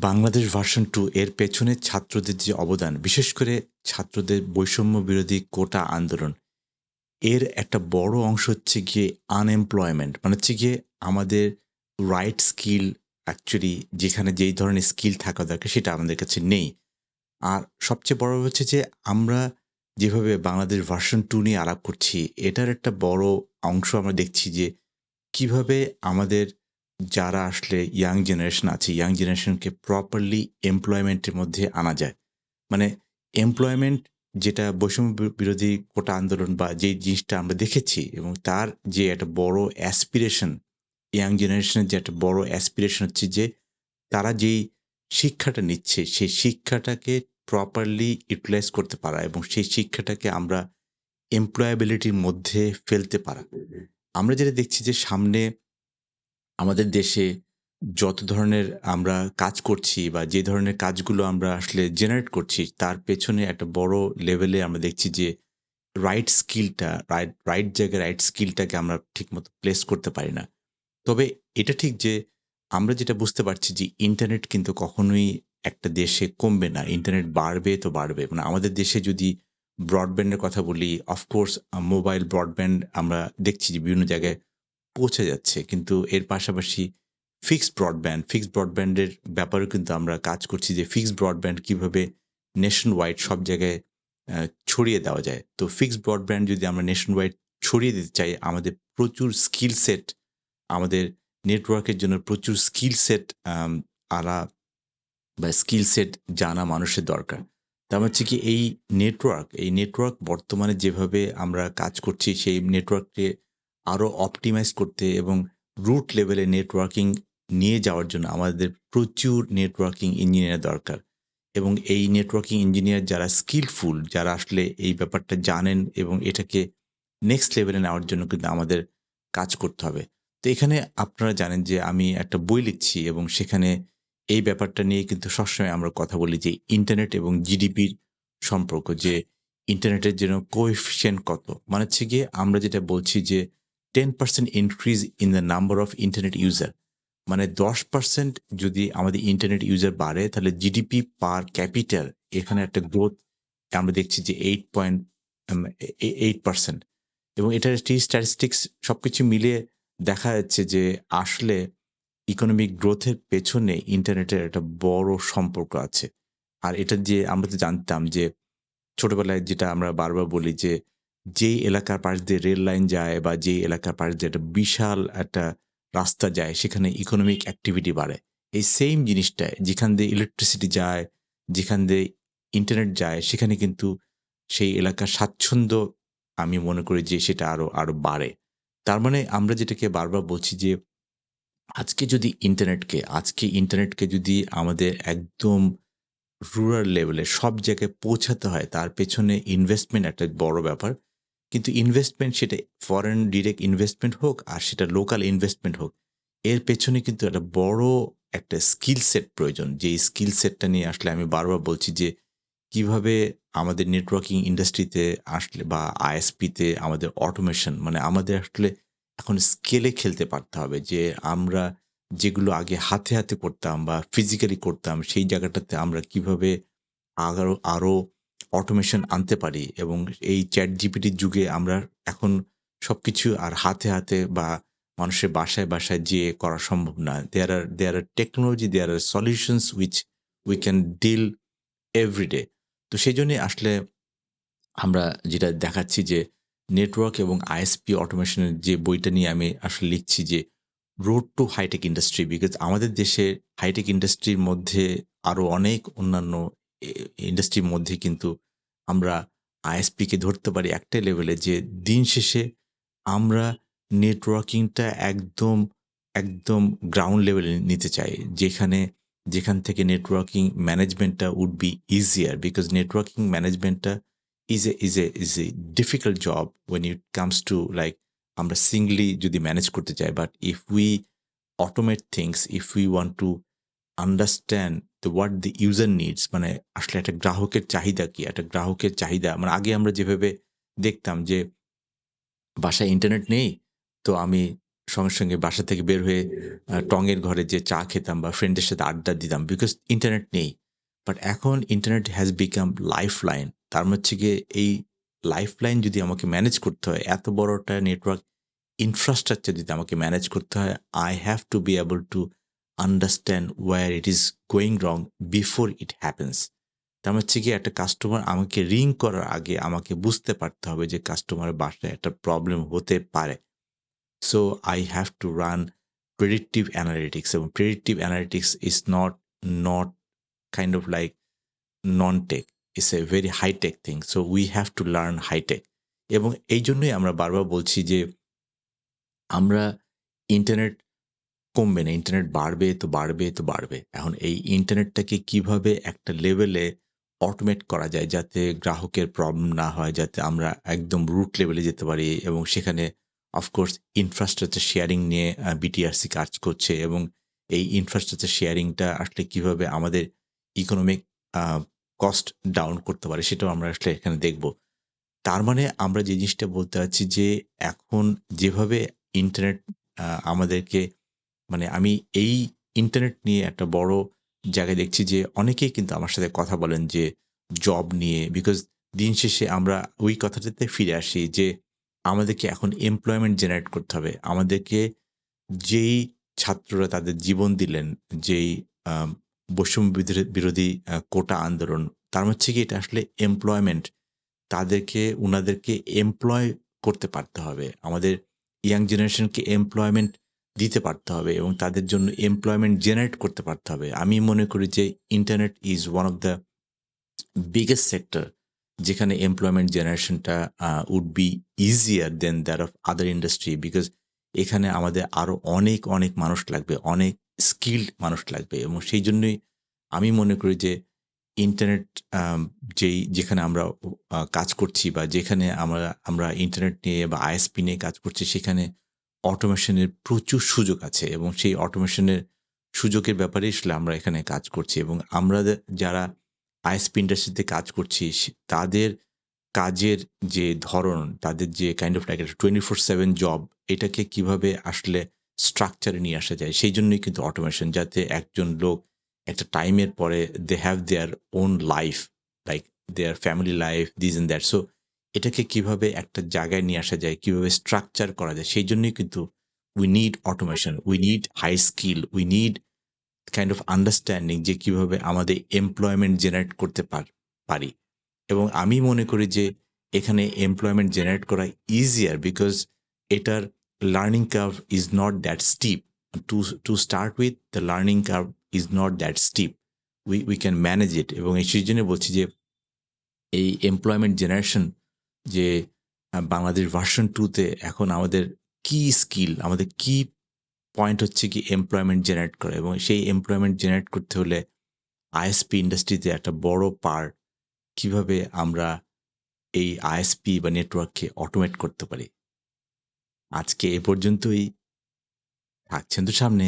Bangladesh version 2 এর পেছনে ছাত্রদের যে অবদান, বিশেষ করে ছাত্রদের বৈষম্য বিরোধী কোটা আন্দোলন, এর একটা বড় অংশ হচ্ছে গিয়ে আনএমপ্লয়মেন্ট। মানে হচ্ছে গিয়ে আমাদের রাইট স্কিল অ্যাকচুয়ালি যেখানে যেই ধরনের স্কিল থাকা দরকার সেটা আমাদের কাছে নেই। আর সবচেয়ে বড় হচ্ছে যে আমরা যেভাবে বাংলাদেশ ভার্সন 2 নিয়ে আলাপ করছি, এটার একটা বড় অংশ আমরা দেখছি যে কিভাবে আমাদের যারা আসলে ইয়াং জেনারেশন আছে, ইয়াং জেনারেশনকে প্রপারলি এমপ্লয়মেন্টের মধ্যে আনা যায়। মানে এমপ্লয়মেন্ট যেটা বৈষম্য বিরোধী কোটা আন্দোলন বা যেই জিনিসটা আমরা দেখেছি এবং তার যে একটা বড় অ্যাসপিরেশন, ইয়াং জেনারেশনের যে একটা বড় অ্যাসপিরেশন হচ্ছে যে তারা যেই শিক্ষাটা নিচ্ছে, সেই শিক্ষাটাকে প্রপারলি ইউটিলাইজ করতে পারা এবং সেই শিক্ষাটাকে আমরা এমপ্লয়াবিলিটির মধ্যে ফেলতে পারা। আমরা যেটা দেখছি যে সামনে আমাদের দেশে যত ধরনের আমরা কাজ করছি বা যে ধরনের কাজগুলো আমরা আসলে জেনারেট করছি, তার পেছনে একটা বড় লেভেলে আমরা দেখছি যে রাইট স্কিলটা, রাইট জায়গায় রাইট স্কিলটাকে আমরা ঠিকমতো প্লেস করতে পারি না। তবে এটা ঠিক যে আমরা যেটা বুঝতে পারছি যে ইন্টারনেট কিন্তু কখনোই একটা দেশে কমবে না। ইন্টারনেট বাড়বে তো বাড়বে। মানে আমাদের দেশে যদি ব্রডব্যান্ডের কথা বলি, অফকোর্স মোবাইল ব্রডব্যান্ড আমরা দেখছি যে বিভিন্ন জায়গায় পৌঁছে যাচ্ছে। কিন্তু এর পাশাপাশি ফিক্সড ব্রডব্যান্ডের ব্যাপারেও কিন্তু আমরা কাজ করছি যে ফিক্সড ব্রডব্যান্ড কিভাবে নেশন ওয়াইড সব জায়গায় ছড়িয়ে দেওয়া যায়। তো ফিক্সড ব্রডব্যান্ড যদি আমরা নেশন ওয়াইড ছড়িয়ে দিতে চাই, আমাদের প্রচুর স্কিল সেট, আমাদের নেটওয়ার্কের জন্য প্রচুর স্কিল সেট আলা বা স্কিল সেট জানা মানুষের দরকার। তার মানে হচ্ছে কি এই নেটওয়ার্ক বর্তমানে যেভাবে আমরা কাজ করছি সেই নেটওয়ার্ককে আরো অপটিমাইজ করতে এবং রুট লেভেলে নেটওয়ার্কিং নিয়ে যাওয়ার জন্য আমাদের প্রচুর নেটওয়ার্কিং ইঞ্জিনিয়ার দরকার। এবং এই নেটওয়ার্কিং ইঞ্জিনিয়ার যারা স্কিলফুল, যারা আসলে এই ব্যাপারটা জানেন এবং এটাকে নেক্সট লেভেলে নেওয়ার জন্য কিন্তু আমাদের কাজ করতে হবে। তো এখানে আপনারা জানেন যে আমি একটা বই লিখছি এবং সেখানে এই ব্যাপারটা নিয়ে কিন্তু সবসময় আমরা কথা বলি যে ইন্টারনেট এবং জিডিপির সম্পর্ক, যে ইন্টারনেটের জন্য কোএফিসিয়েন্ট কত? মানে হচ্ছে গিয়ে আমরা যেটা বলছি যে 10% increase in the number of internet user. মানে 10% যদি আমাদের ইন্টারনেট ইউজার বাড়ে তাহলে জিডিপি পার ক্যাপিটাল এখানে একটা গ্রোথ আমরা দেখছি যে 8% এবং এটার স্ট্যাটিস্টিক্স সবকিছু মিলিয়ে দেখা যাচ্ছে যে আসলে ইকোনমিক গ্রোথের পেছনে ইন্টারনেটের একটা বড় সম্পর্ক আছে। আর এটা যে আমরা তো জানতাম যে ছোটবেলায় যেটা আমরা বারবার বলি যে, যেই এলাকার পাশ দিয়ে রেল লাইন যায় বা যেই এলাকার পাশ দিয়ে একটা বিশাল একটা রাস্তা যায় সেখানে ইকোনমিক অ্যাক্টিভিটি বাড়ে। এই সেইম জিনিসটা যেখান দিয়ে ইলেকট্রিসিটি যায়, যেখান দিয়ে ইন্টারনেট যায় সেখানে কিন্তু সেই এলাকার স্বাচ্ছন্দ্য আমি মনে করি যে সেটা আরো বাড়ে। তার মানে আমরা যেটাকে বারবার বলছি যে আজকে ইন্টারনেটকে যদি আমাদের একদম রুরাল লেভেলে সব জায়গায় পৌঁছাতে হয় তার পেছনে ইনভেস্টমেন্ট একটা বড় ব্যাপার। কিন্তু ইনভেস্টমেন্ট সেটা ফরেন ডিরেক্ট ইনভেস্টমেন্ট হোক আর সেটা লোকাল ইনভেস্টমেন্ট হোক, এর পেছনে কিন্তু একটা বড় একটা স্কিল সেট প্রয়োজন। যেই স্কিল সেটটা নিয়ে আসলে আমি বারবার বলছি যে কিভাবে আমাদের নেটওয়ার্কিং ইন্ডাস্ট্রিতে আসলে বা আইএসপিতে আমাদের অটোমেশন মানে আমাদের আসলে এখন স্কেলে খেলতে পারতে হবে যে আমরা যেগুলো আগে হাতে করতাম বা ফিজিক্যালি করতাম সেই জায়গাটাতে আমরা কিভাবে আরো অটোমেশন আনতে পারি এবং এই চ্যাট জিপিটির যুগে আমরা এখন সবকিছু আর হাতে বা মানুষের বাসায় যেয়ে করা সম্ভব না। There are technology, there are solutions which we can deal everyday. তো সেজন্যই আসলে আমরা যেটা দেখাচ্ছি যে নেটওয়ার্ক এবং আইএসপি অটোমেশনের যে বইটা নিয়ে আমি আসলে লিখছি যে road two hi tech industry, because আমাদের দেশে হাইটেক ইন্ডাস্ট্রির মধ্যে আরো অনেক অন্যান্য ইন্ডাস্ট্রির মধ্যে কিন্তু আমরা আইএসপিকে ধরতে পারি একটা লেভেলে যে দিন শেষে আমরা নেটওয়ার্কিংটা একদম গ্রাউন্ড লেভেলে নিতে চাই, যেখান থেকে নেটওয়ার্কিং ম্যানেজমেন্টটা would be easier, because networking ম্যানেজমেন্টটা is a difficult job when it comes to like আমরা সিঙ্গলি যদি ম্যানেজ করতে চাই, but if we automate things, if we want to understand what the user needs, মানে আসলে একটা গ্রাহকের চাহিদা কি, একটা গ্রাহকের চাহিদা মানে আগে আমরা যেভাবে দেখতাম যে বাসায় ইন্টারনেট নেই, তো আমি সঙ্গে, সঙ্গে বাসা থেকে বের হয়ে টঙের ঘরে যেয়ে চা খেতাম বা ফ্রেন্ডদের সাথে আড্ডা দিতাম বিকজ ইন্টারনেট নেই। বাট এখন ইন্টারনেট হ্যাজ বিকাম লাইফলাইন। তার মানে হচ্ছে গিয়ে এই লাইফলাইন যদি আমাকে ম্যানেজ করতে হয়, এত বড় একটা নেটওয়ার্ক ইনফ্রাস্ট্রাকচার যদি আমাকে ম্যানেজ করতে হয়, I have to be able to understand where it is going wrong before it happens. তার মানে হচ্ছে গিয়ে একটা কাস্টমার আমাকে রিং করার আগে আমাকে বুঝতে পারতে হবে যে কাস্টমারের বাসায় একটা প্রবলেম হতে পারে। So I have to run predictive analytics, এবং predictive analytics is not kind of like non-tech. It's a very high-tech thing. So we have to learn high-tech. এবং এই জন্যই আমরা বারবার বলছি যে আমরা ইন্টারনেট কমবে না, ইন্টারনেট বাড়বে তো বাড়বে তো বাড়বে। এখন এই ইন্টারনেটটাকে কিভাবে একটা লেভেলে অটোমেট করা যায় যাতে গ্রাহকের প্রবলেম না হয়, যাতে আমরা একদম রুট লেভেলে যেতে পারি, এবং সেখানে অফকোর্স ইনফ্রাস্ট্রাকচার শেয়ারিং নিয়ে বিটিআরসি কাজ করছে, এবং এই ইনফ্রাস্ট্রাকচার শেয়ারিংটা আসলে কিভাবে আমাদের ইকোনমিক কস্ট ডাউন করতে পারে সেটাও আমরা আসলে এখানে দেখব। তার মানে আমরা যে জিনিসটা বলতে চাচ্ছি যে এখন যেভাবে ইন্টারনেট আমাদেরকে, মানে আমি এই ইন্টারনেট নিয়ে একটা বড় জায়গায় দেখছি যে অনেকেই কিন্তু আমার সাথে কথা বলেন যে জব নিয়ে, বিকজ দিন শেষে আমরা ওই কথাটাতে ফিরে আসি যে আমাদেরকে এখন এমপ্লয়মেন্ট জেনারেট করতে হবে। আমাদেরকে যেই ছাত্ররা তাদের জীবন দিলেন, যেই আম বৈষম্য বিরোধী কোটা আন্দোলন, তার হচ্ছে কি এটা আসলে এমপ্লয়মেন্ট। উনাদেরকে এমপ্লয় করতে পারতে হবে। আমাদের ইয়াং জেনারেশনকে এমপ্লয়মেন্ট দিতে পারতে হবে এবং তাদের জন্য এমপ্লয়মেন্ট জেনারেট করতে পারতে হবে। আমি মনে করি যে internet is one of the biggest sector যেখানে এমপ্লয়মেন্ট জেনারেশনটা would be easier than that of other industry, because এখানে আমাদের আরো অনেক, অনেক মানুষ লাগবে, অনেক স্কিলড মানুষ লাগবে, এবং সেই জন্যই আমি মনে করি যে ইন্টারনেট যেখানে আমরা কাজ করছি বা যেখানে আমরা ইন্টারনেট নিয়ে বা আইএসপি নিয়ে কাজ করছি সেখানে অটোমেশনের প্রচুর সুযোগ আছে, এবং সেই অটোমেশনের সুযোগের ব্যাপারে আসলে আমরা এখানে কাজ করছি, এবং আমরা যারা আইএসপি ইন্ডাস্ট্রিতে কাজ করছি তাদের কাজের যে ধরন, তাদের যে কাইন্ড অফ লাইক 24/7 জব, এটাকে কিভাবে আসলে স্ট্রাকচারে নিয়ে আসা যায়, সেই জন্যই কিন্তু অটোমেশন, যাতে একজন লোক একটা টাইমের পরে they have their own life, like their family life, this and that. So এটাকে কিভাবে একটা জায়গায় নিয়ে আসা যায়, কিভাবে স্ট্রাকচার করা যায়, সেই জন্যই কিন্তু we need automation, we need high skill, we need kind of understanding যে কিভাবে আমাদের এমপ্লয়মেন্ট জেনারেট করতে পারি। এবং আমি মনে করি যে এখানে এমপ্লয়মেন্ট জেনারেট করা ইজিয়ার বিকজ এটার learning curve is not that steep. To start with the learning curve is not that steep, we can manage it. এবং সেই জন্য বলছি যে এই এমপ্লয়মেন্ট জেনারেশন যে বাংলাদেশ ভার্সন 2-তে এখন আমাদের কি স্কিল, আমাদের কি পয়েন্ট হচ্ছে কি এমপ্লয়মেন্ট জেনারেট করা, এবং সেই এমপ্লয়মেন্ট জেনারেট করতে হলে আইএসপি ইন্ডাস্ট্রিতে একটা বড় পার্ট কিভাবে আমরা এই আইএসপি বা নেটওয়ার্ককে অটোমেট করতে পারি। আজকে এ পর্যন্তই, থাকছেন তো সামনে।